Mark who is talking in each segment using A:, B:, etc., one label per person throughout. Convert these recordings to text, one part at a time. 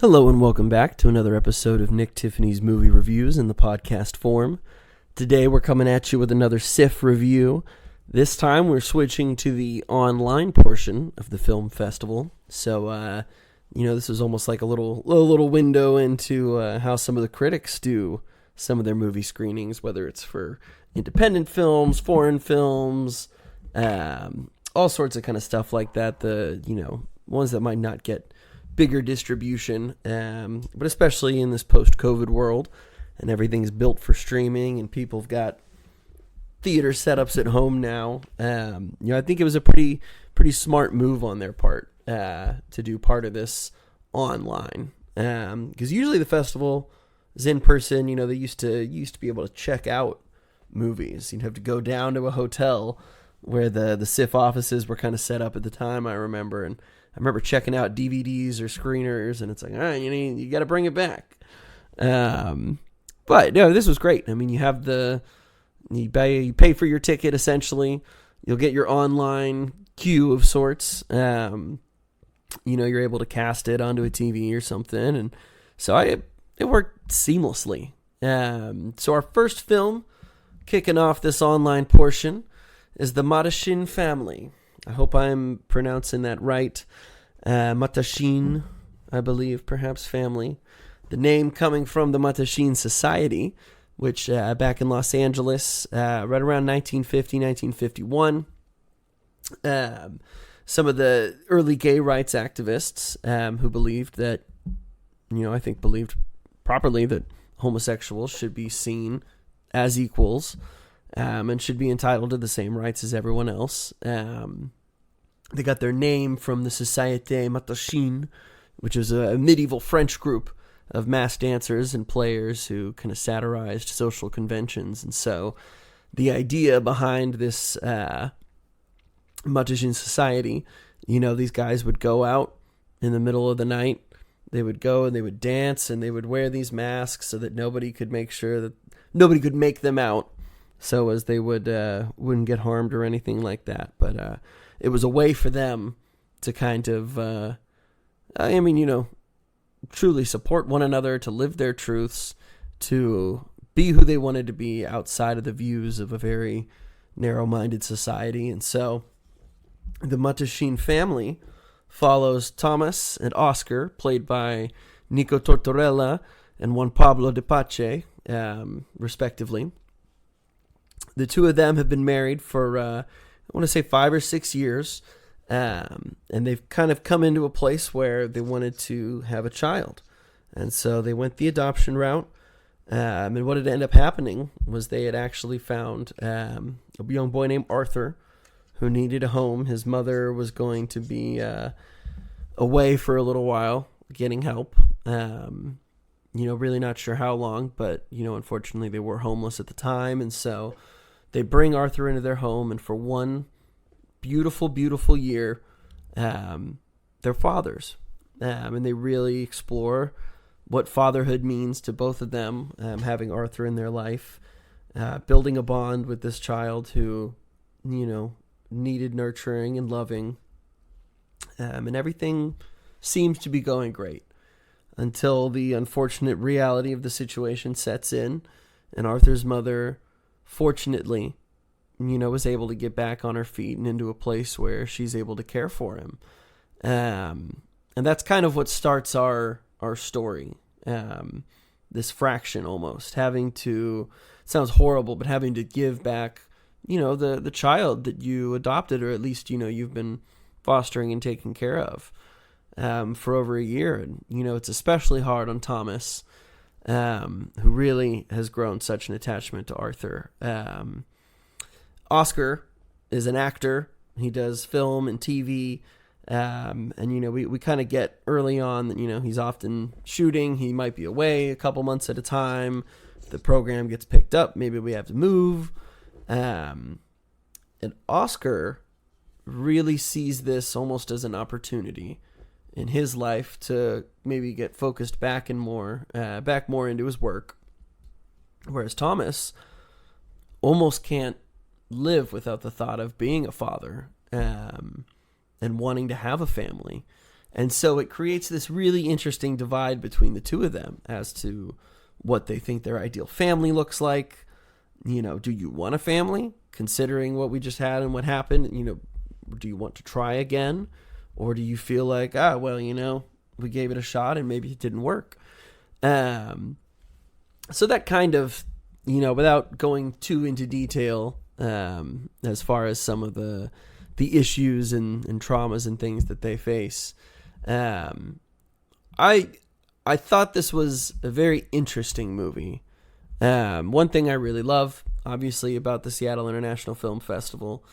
A: Hello and welcome back to another episode of Nick Tiffany's Movie Reviews in the podcast form. Today we're coming at you with another SIFF review. This time we're switching to the online portion of the film festival. So, this is almost like a little window into how some of the critics do some of their movie screenings, whether it's for independent films, foreign films, all sorts of kind of stuff like that. The, ones that might not get bigger distribution, but especially in this post-COVID world, and everything's built for streaming, and people have got theater setups at home now. I think it was a pretty smart move on their part to do part of this online, because usually the festival is in person. They used to be able to check out movies. You'd have to go down to a hotel where the SIFF offices were kind of set up at the time, I remember, and I remember checking out DVDs or screeners, and it's like, all right, you got to bring it back. But no, this was great. I mean, you pay for your ticket essentially. You'll get your online queue of sorts. You're able to cast it onto a TV or something, and so it worked seamlessly. So our first film, kicking off this online portion, is the Mattachine family. I hope I'm pronouncing that right. Mattachine, I believe, perhaps family. The name coming from the Mattachine Society, which back in Los Angeles, right around 1950, 1951, some of the early gay rights activists who believed that, believed properly that homosexuals should be seen as equals and should be entitled to the same rights as everyone else. They got their name from the Société Mattachine, which was a medieval French group of mass dancers and players who kind of satirized social conventions. And so the idea behind this Mattachine society, these guys would go out in the middle of the night. They would go and they would dance and they would wear these masks so that nobody could make them out, so as they wouldn't get harmed or anything like that. But it was a way for them to kind of, truly support one another, to live their truths, to be who they wanted to be outside of the views of a very narrow-minded society. And so the Mattachine family follows Thomas and Oscar, played by Nico Tortorella and Juan Pablo de Pace, respectively. The two of them have been married for, I want to say 5 or 6 years, and they've kind of come into a place where they wanted to have a child. And so they went the adoption route, and what had ended up happening was they had actually found a young boy named Arthur who needed a home. His mother was going to be away for a little while, getting help. Really not sure how long, but, unfortunately they were homeless at the time. And so they bring Arthur into their home, and for one beautiful, beautiful year, they're fathers. And they really explore what fatherhood means to both of them, having Arthur in their life, building a bond with this child who, needed nurturing and loving. And everything seems to be going great until the unfortunate reality of the situation sets in, and Arthur's mother, fortunately, was able to get back on her feet and into a place where she's able to care for him. And that's kind of what starts our story. This fraction almost, having to, it sounds horrible, but having to give back, the child that you adopted, or at least, you've been fostering and taking care of for over a year. And, it's especially hard on Thomas, who really has grown such an attachment to Arthur. Oscar is an actor. He does film and TV. And, we kind of get early on that, he's often shooting. He might be away a couple months at a time. The program gets picked up. Maybe we have to move. And Oscar really sees this almost as an opportunity in his life to maybe get focused back more into his work. Whereas Thomas almost can't live without the thought of being a father, and wanting to have a family. And so it creates this really interesting divide between the two of them as to what they think their ideal family looks like. Do you want a family, considering what we just had and what happened? Do you want to try again? Or do you feel like, we gave it a shot and maybe it didn't work? So that kind of, without going too into detail, as far as some of the issues and traumas and things that they face, I thought this was a very interesting movie. One thing I really love, obviously, about the Seattle International Film Festival,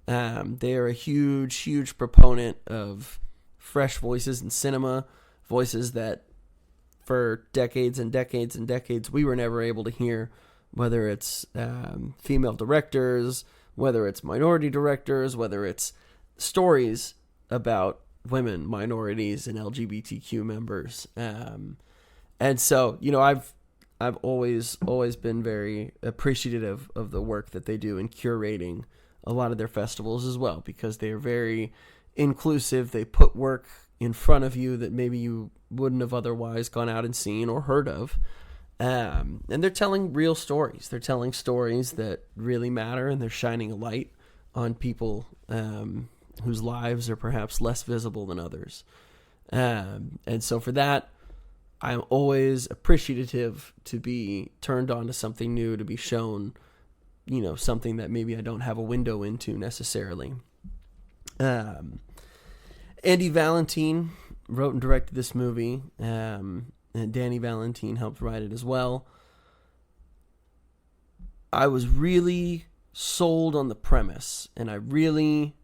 A: they are a huge, huge proponent of fresh voices in cinema, voices that for decades and decades and decades we were never able to hear, whether it's female directors, whether it's minority directors, whether it's stories about women, minorities, and LGBTQ members. And so, I've always been very appreciative of the work that they do in curating a lot of their festivals as well, because they are very inclusive. They put work in front of you that maybe you wouldn't have otherwise gone out and seen or heard of. And they're telling real stories. They're telling stories that really matter, and they're shining a light on people whose lives are perhaps less visible than others. And so for that, I'm always appreciative to be turned on to something new, to be shown, something that maybe I don't have a window into necessarily. Andy Valentine wrote and directed this movie, and Danny Valentine helped write it as well. I was really sold on the premise, and I really,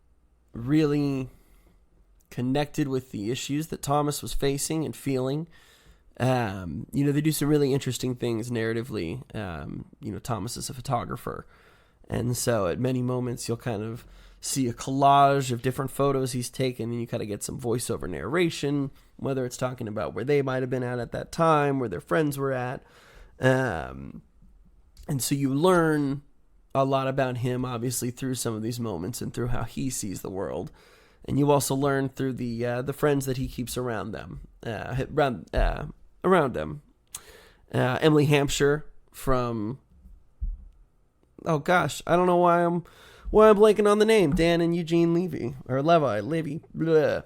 A: really connected with the issues that Thomas was facing and feeling. They do some really interesting things narratively. Thomas is a photographer, and so at many moments you'll kind of see a collage of different photos he's taken, and you kind of get some voiceover narration, whether it's talking about where they might have been at that time, where their friends were at. And so you learn a lot about him, obviously, through some of these moments and through how he sees the world. And you also learn through the friends that he keeps around them, around him. Emily Hampshire from, I don't know why I'm blanking on the name. Dan and Eugene Levy, or Levy, blah.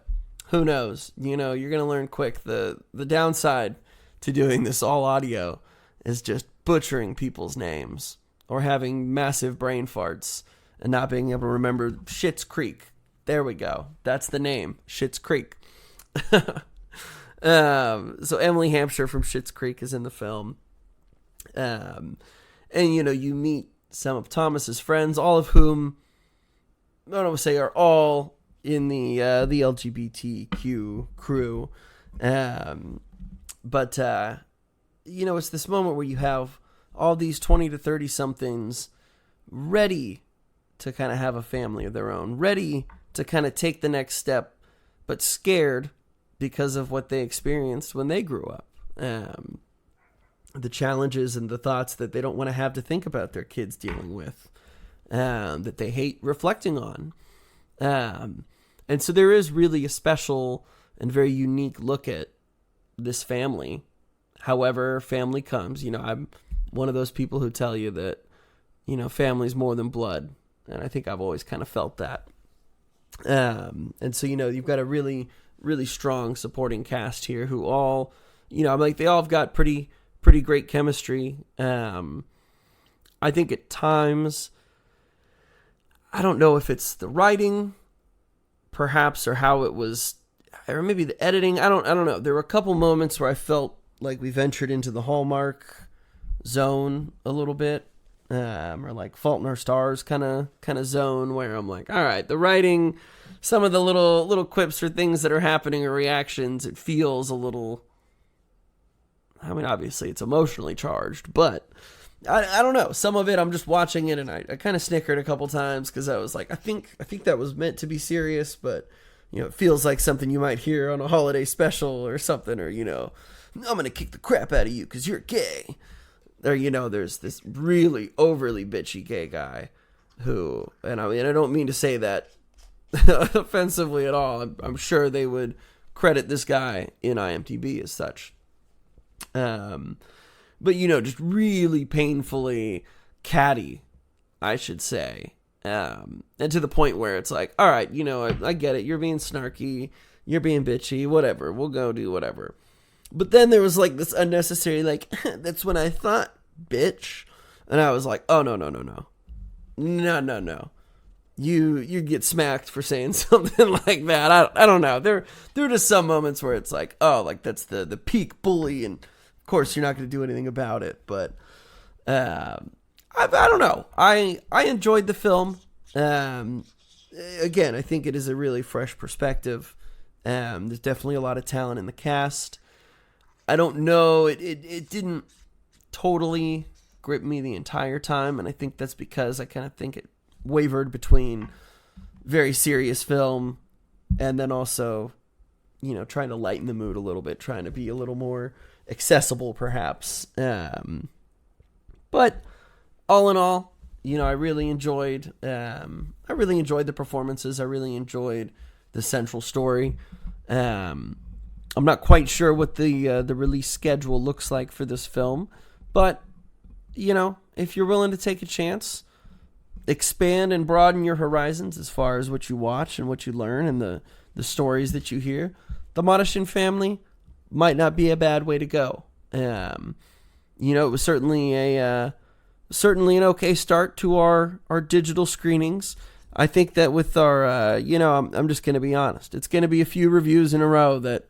A: Who knows? You're going to learn quick. The downside to doing this all audio is just butchering people's names or having massive brain farts and not being able to remember Schitt's Creek. There we go. That's the name, Schitt's Creek. So Emily Hampshire from Schitt's Creek is in the film. And, you meet some of Thomas's friends, all of whom, I don't want to say are all in the LGBTQ crew. But it's this moment where you have all these 20 to 30 somethings ready to kind of have a family of their own, ready to kind of take the next step, but scared because of what they experienced when they grew up. The challenges and the thoughts that they don't want to have to think about their kids dealing with, that they hate reflecting on. And so there is really a special and very unique look at this family. However, family comes. I'm one of those people who tell you that, family's more than blood. And I think I've always kind of felt that. And so, you've got a really, really strong supporting cast here who all, they all have got pretty great chemistry. I think at times, I don't know if it's the writing, perhaps, or how it was, or maybe the editing. I don't know. There were a couple moments where I felt like we ventured into the Hallmark zone a little bit, or like Fault in Our Stars kind of zone, where I'm like, all right, the writing, some of the little quips or things that are happening or reactions, it feels a little, obviously it's emotionally charged, but I don't know. Some of it, I'm just watching it and I kind of snickered a couple times because I was like, I think that was meant to be serious, but it feels like something you might hear on a holiday special or something, or I'm going to kick the crap out of you because you're gay. Or, there's this really overly bitchy gay guy who, and I don't mean to say that offensively at all. I'm sure they would credit this guy in IMDb as such. But, just really painfully catty, I should say. And to the point where it's like, all right, I get it. You're being snarky. You're being bitchy. Whatever. We'll go do whatever. But then there was like this unnecessary, like, that's when I thought, bitch. And I was like, oh, no. No. You get smacked for saying something like that. I don't know. There are just some moments where it's like, oh, like that's the peak bully, and of course you're not going to do anything about it. But I don't know. I enjoyed the film. Again, I think it is a really fresh perspective. There's definitely a lot of talent in the cast. I don't know. It didn't totally grip me the entire time, and I think that's because I kind of think it wavered between very serious film and then also, trying to lighten the mood a little bit, trying to be a little more accessible perhaps. But all in all, I really enjoyed the performances. I really enjoyed the central story. I'm not quite sure what the release schedule looks like for this film, but if you're willing to take a chance, expand and broaden your horizons as far as what you watch and what you learn and the stories that you hear, the Mattachine family might not be a bad way to go. It was certainly an okay start to our digital screenings. I think that with our, I'm just going to be honest. It's going to be a few reviews in a row that,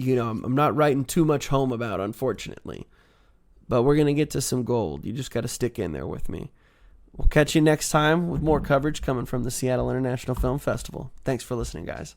A: I'm not writing too much home about, unfortunately. But we're going to get to some gold. You just got to stick in there with me. We'll catch you next time with more coverage coming from the Seattle International Film Festival. Thanks for listening, guys.